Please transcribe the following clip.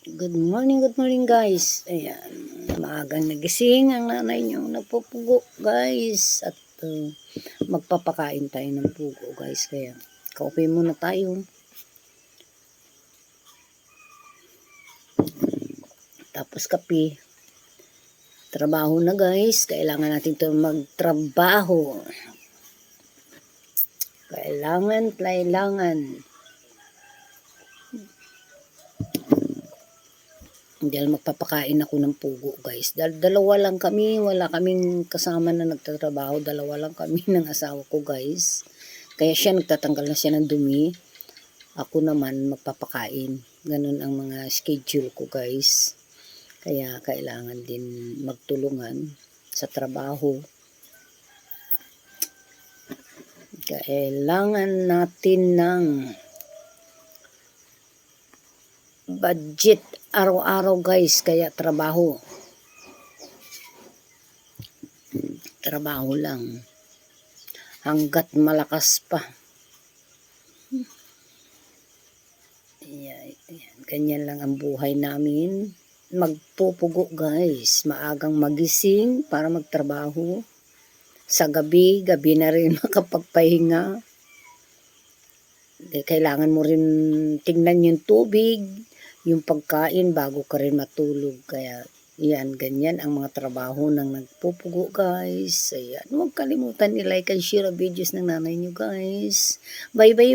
Good morning guys. Ayan, maagang nagising ang nanay niyo nagpupugo guys. At magpapakain tayo ng pugo guys. Kaya kape muna tayo. Tapos kape. Trabaho na guys. Kailangan natin ito magtrabaho. Kailangan. Dahil magpapakain ako ng pugo guys. Dalawa lang kami, wala kaming kasama na nagtatrabaho. Dalawa lang kami ng asawa ko guys. Kaya siya nagtatanggal na siya ng dumi. Ako naman magpapakain. Ganun ang mga schedule ko guys. Kaya kailangan din magtulungan sa trabaho. Kailangan natin ng budget araw-araw guys, kaya trabaho lang hanggat malakas pa. Ayan, ganyan lang ang buhay namin. Magpupugo guys, maagang magising para magtrabaho. Sa gabi na rin makapagpahinga. Kailangan mo rin tingnan yung tubig, yung pagkain bago ka rin matulog. Kaya yan, ganyan ang mga trabaho ng nagpupugo guys. Ayan, huwag kalimutan i-like and share ang videos ng nanay nyo guys. Bye.